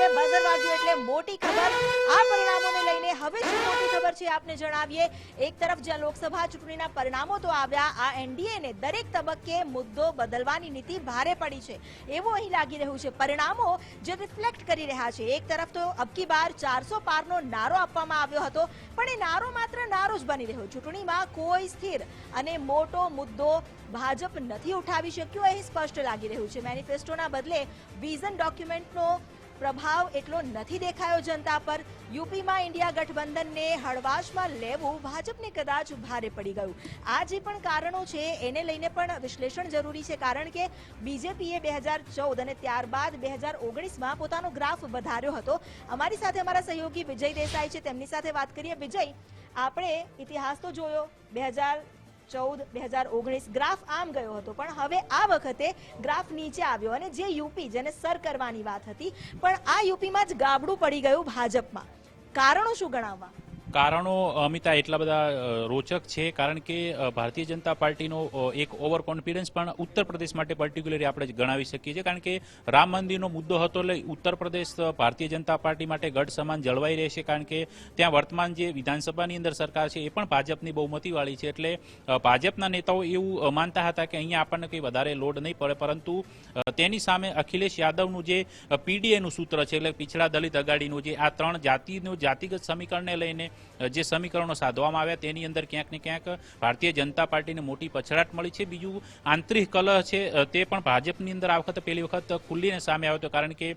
છે બઝર વાગ્યું એટલે મોટી ખબર। આ પરિણામોને લઈને હવે શું મોટી ખબર છે આપને જણાવીએ। એક તરફ જ્યાં લોકસભા ચૂંટણીના પરિણામો તો આવ્યા, આ એનડીએને દરેક તબક્કે મુદ્દો બદલવાની નીતિ ભારે પડી છે એવું અહીં લાગી રહ્યું છે। પરિણામો જે રિફ્લેક્ટ કરી રહ્યા છે, એક તરફ તો અબકી બાર 400 પારનો નારો આપવામાં આવ્યો હતો, પણ એ નારો માત્ર નારો જ બની રહ્યો। ચૂંટણીમાં કોઈ સ્થિર અને મોટો મુદ્દો ભાજપ નથી ઉઠાવી શક્યું, અહીં સ્પષ્ટ લાગી રહ્યું છે। મેનિફેસ્ટોના બદલે વિઝન ડોક્યુમેન્ટનો પ્રભાવ એટલો નથી દેખાયો જનતા પર। યુપીમાં ઇન્ડિયા ગઠબંધનને હળવાશમાં લેવું ભાજપને કદાચ ભારે પડી ગયું। આ જે પણ કારણો છે એને લઈને પણ વિશ્લેષણ જરૂરી છે, કારણ કે બીજેપીએ 2014 અને ત્યારબાદ 2019માં પોતાનો ગ્રાફ વધાર્યો હતો। અમારી સાથે અમારા સહયોગી વિજય દેસાઈ છે, તેમની સાથે વાત કરીએ। વિજય, આપણે ઇતિહાસ તો જોયો, 2014-2019 ગ્રાફ આમ ગયો હતો, પણ હવે આ વખતે ગ્રાફ નીચે આવ્યો અને જે યુપી જેને સર કરવાની વાત હતી, પણ આ યુપીમાં જ ગાબડું પડી ગયું ભાજપમાં। કારણો શું ગણાવવા? કારણો અમિતા એટલા બધા રોચક છે, કારણ કે ભારતીય જનતા પાર્ટીનો એક ઓવર કોન્ફિડન્સ પણ ઉત્તર પ્રદેશ માટે પર્ટિક્યુલરલી આપણે ગણાવી શકીએ છીએ, કારણ કે રામ મંદિરનો મુદ્દો હતો એટલે ઉત્તર પ્રદેશ ભારતીય જનતા પાર્ટી માટે ગઢ સમાન જળવાઈ રહેશે, કારણ કે ત્યાં વર્તમાન જે વિધાનસભાની અંદર સરકાર છે એ પણ ભાજપની બહુમતીવાળી છે। એટલે ભાજપના નેતાઓ એવું માનતા હતા કે અહીંયા આપણને કંઈ વધારે લોડ નહીં પડે, પરંતુ તેની સામે અખિલેશ યાદવનું જે પીડીએનું સૂત્ર છે, એટલે પિછડા દલિત અઘાડીનું જે આ ત્રણ જાતિનું જાતિગત સમીકરણને લઈને જે સમીકરણો સાધવામાં આવ્યા તેની અંદર ક્યાંક ને ક્યાંક ભારતીય જનતા પાર્ટીને મોટી પછડાટ મળી છે। બીજું આંતરિક કલહ છે તે પણ ભાજપની અંદર આ વખતે પહેલી વખત ખુલ્લીને સામે આવ્યો હતો, કારણ કે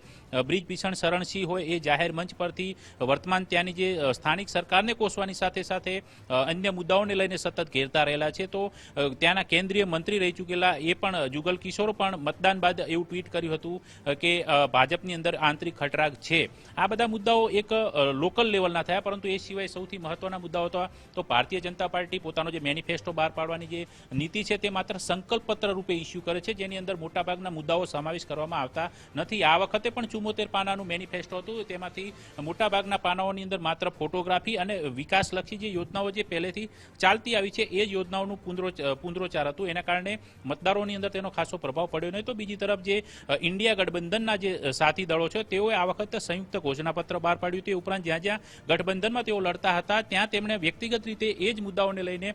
બ્રિજભીષણ શરણસિંહ હોય એ જાહેર મંચ પરથી વર્તમાન ત્યાંની જે સ્થાનિક સરકારને કોસવાની સાથે સાથે અન્ય મુદ્દાઓને લઈને સતત ઘેરતા રહેલા છે। તો ત્યાંના કેન્દ્રીય મંત્રી રહી ચૂકેલા એ પણ જુગલ કિશોર પણ મતદાન બાદ એવું ટ્વીટ કર્યું હતું કે ભાજપની અંદર આંતરિક ખટરાગ છે। આ બધા મુદ્દાઓ એક લોકલ લેવલના થયા, પરંતુ એ સિવાય સૌથી મહત્વના મુદ્દાઓ હતા તો ભારતીય જનતા પાર્ટી પોતાનો જે મેનિફેસ્ટો બહાર પાડવાની જે નીતિ છે તે માત્ર સંકલ્પપત્ર રૂપે ઇસ્યુ કરે છે, જેની અંદર મોટાભાગના મુદ્દાઓ સમાવેશ કરવામાં આવતા નથી। આ વખતે પણ 74 પાનાનું મેનિફેસ્ટો હતું, તેમાંથી મોટાભાગના પાનાઓની અંદર માત્ર ફોટોગ્રાફી અને વિકાસલક્ષી જે યોજનાઓ જે પહેલેથી ચાલતી આવી છે એ જ યોજનાઓનું પુનરોચ્ચાર હતું। એના કારણે મતદારોની અંદર તેનો ખાસો પ્રભાવ પડ્યો નહીં। તો બીજી તરફ જે ઇન્ડિયા ગઠબંધનના જે સાથી દળો છે તેઓએ આ વખતે સંયુક્ત ઘોષણાપત્ર બહાર પાડ્યું। તે ઉપરાંત જ્યાં જ્યાં ગઠબંધનમાં તેઓ લડતા હતા ત્યાં તેમણે વ્યક્તિગત રીતે એ જ મુદ્દાઓને લઈને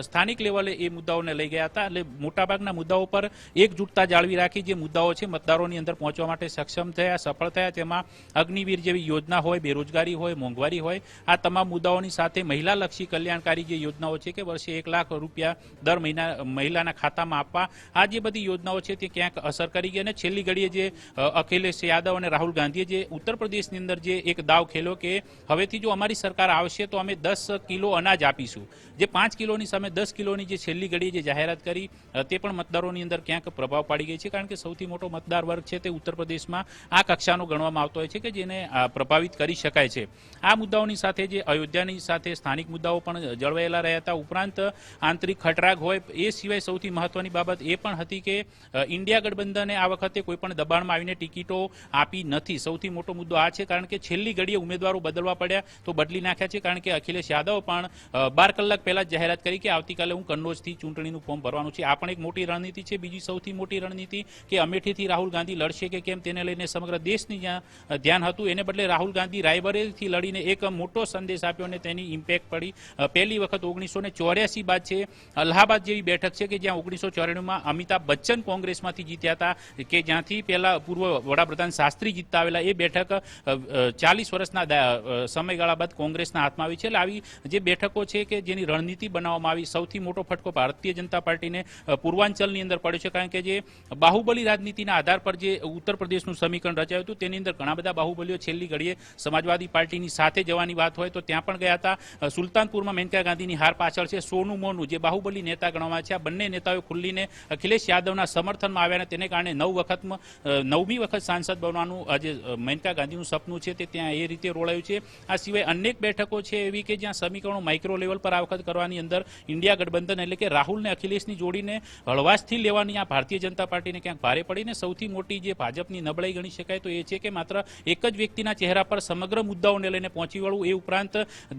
સ્થાનિક લેવલે એ મુદ્દાઓને લઈ ગયા હતા। એટલે મોટાભાગના મુદ્દાઓ પર એકજૂટતા જાળવી રાખી જે મુદ્દાઓ છે મતદારોની અંદર પહોંચવા માટે સક્ષમ થયા, સફળ થયા। તેમાં અગ્નિવીર જેવી યોજના હોય, બેરોજગારી હોય, મોંઘવારી હોય, આ તમામ મુદ્દાઓની સાથે મહિલાલક્ષી કલ્યાણકારી જે યોજનાઓ છે કે વર્ષે 1 લાખ રૂપિયા દર મહિલાના ખાતામાં આપવા, આ જે બધી યોજનાઓ છે તે ક્યાંક અસર કરી ગઈ। અને છેલ્લી ઘડીએ જે અખિલેશ યાદવ અને રાહુલ ગાંધીએ જે ઉત્તર પ્રદેશની અંદર જે એક દાવ ખેલ્યો કે હવેથી જો અમારી સરકાર આવશે તો અમે 10 કિલો અનાજ આપીશું, જે 5 કિલોની સામે 10 કિલોની જે છેલ્લી ઘડીએ જે જાહેરાત કરી તે પણ મતદારોની અંદર ક્યાંક પ્રભાવ પાડી ગઈ છે, કારણ કે સૌથી મોટો મતદાર વર્ગ છે તે ઉત્તર પ્રદેશમાં આ કક્ષાનો ગણવામાં આવતો હોય છે કે જેને પ્રભાવિત કરી શકાય છે। આ મુદ્દાઓની સાથે જે અયોધ્યાની સાથે સ્થાનિક મુદ્દાઓ પણ જળવાયેલા રહ્યા હતા। ઉપરાંત આંતરિક ખટરાગ હોય, એ સિવાય સૌથી મહત્વની બાબત એ પણ હતી કે ઇન્ડિયા ગઠબંધને આ વખતે કોઈ પણ દબાણમાં આવીને ટિકિટો આપી નથી। સૌથી મોટો મુદ્દો આ છે, કારણ કે છેલ્લી ઘડીએ ઉમેદવારો બદલવા પડ્યા તો બદલી નાખ્યા છે, કારણ કે અખિલેશ યાદવ પણ 12 કલાક પહેલા જાહેરાત કરી કે આવતીકાલે હું કન્નૌજથી ચૂંટણીનું ફોર્મ ભરવાનું છે। આ પણ એક મોટી રણનીતિ છે। બીજી સૌથી મોટી રણનીતિ કે અમેઠીથી રાહુલ ગાંધી લડશે કે કેમ તેને લઈને સમગ્ર દેશની જ્યાં ધ્યાન હતું, એને બદલે રાહુલ ગાંધી રાયબરેલીથી લડીને એક મોટો સંદેશ આપ્યો અને તેની ઇમ્પેક્ટ પડી। પહેલી વખત 1984 બાદ છે અલ્હાબાદ જેવી બેઠક છે કે જ્યાં 1994માં અમિતાભ બચ્ચન કોંગ્રેસમાંથી જીત્યા હતા, કે જ્યાંથી પહેલા પૂર્વ વડાપ્રધાન શાસ્ત્રી જીતતા આવેલા, એ બેઠક 40 વર્ષના સમયગાળા બાદ કોંગ્રેસના હાથમાં આવી છે। એટલે આવી જે બેઠકો છે કે જેની રણનીતિ બનાવવામાં આવી, સૌથી મોટો ફટકો ભારતીય જનતા પાર્ટીને પૂર્વાંચલની અંદર પડ્યો છે, કારણ કે જે બાહુબલી રાજનીતિના આધાર પર જે ઉત્તર પ્રદેશનું સમીકરણ રચાયું હતું તેની અંદર ઘણા બધા બાહુબલીઓ છેલ્લી ઘડીએ સમાજવાદી પાર્ટીની સાથે જવાની વાત હોય તો ત્યાં પણ ગયા હતા। સુલતાનપુરમાં મેનકા ગાંધીની હાર પાછળ છે સોનુ મોનુ, જે બાહુબલી નેતા ગણવામાં છે। આ બંને નેતાઓ ખુલ્લીને અખિલેશ યાદવના સમર્થનમાં આવ્યા અને તેને કારણે 9મી વખત સાંસદ બનવાનું જે મેનકા ગાંધીનું સપનું છે તે ત્યાં એ રીતે રોળાયું છે। આ સિવાય અનેક બેઠકો બેઠકો છે એવી કે જ્યાં સમીકરણો માઇક્રો લેવલ પર આ વખત કરવાની અંદર ઇન્ડિયા ગઠબંધન એટલે કે રાહુલ ને અખિલેશની જોડીને હળવાશથી લેવાની આ ભારતીય જનતા પાર્ટીને ક્યાંક ભારે પડીને સૌથી મોટી જે ભાજપની નબળાઈ ગણી શકાય તો એ છે કે માત્ર એક જ વ્યક્તિના ચહેરા પર સમગ્ર મુદ્દાઓને લઈને પહોંચી વળવું. એ ઉપરાંત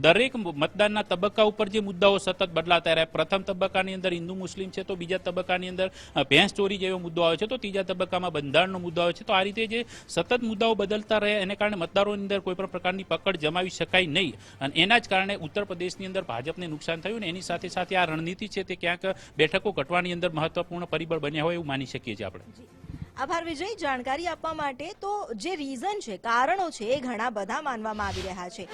દરેક મતદાનના તબક્કા ઉપર જે મુદ્દાઓ સતત બદલાતા રહ્યા, પ્રથમ તબક્કાની અંદર હિન્દુ મુસ્લિમ છે, તો બીજા તબક્કાની અંદર ભેંસ ચોરી જેવો મુદ્દો આવે છે, તો ત્રીજા તબક્કામાં બંધારણનો મુદ્દો આવે છે. તો આ રીતે જે સતત મુદ્દાઓ બદલતા રહ્યા એને કારણે મતદારોની અંદર કોઈ પણ પ્રકારની પકડ જમાવી શકાય નહીં અને એના જ કારણે ઉત્તર પ્રદેશની અંદર ભાજપને નુકસાન થયું ને એની સાથે સાથે આ રણનીતિ છે તે ક્યાંક બેઠકો ઘટવાની અંદર મહત્વપૂર્ણ પરિબળ બન્યા હોય એવું માની શકીએ છીએ આપણે. આભાર વિજય, જાણકારી આપવા માટે. તો જે રીઝન છે, કારણો છે, એ ઘણા બધા માનવામાં આવી રહ્યા છે.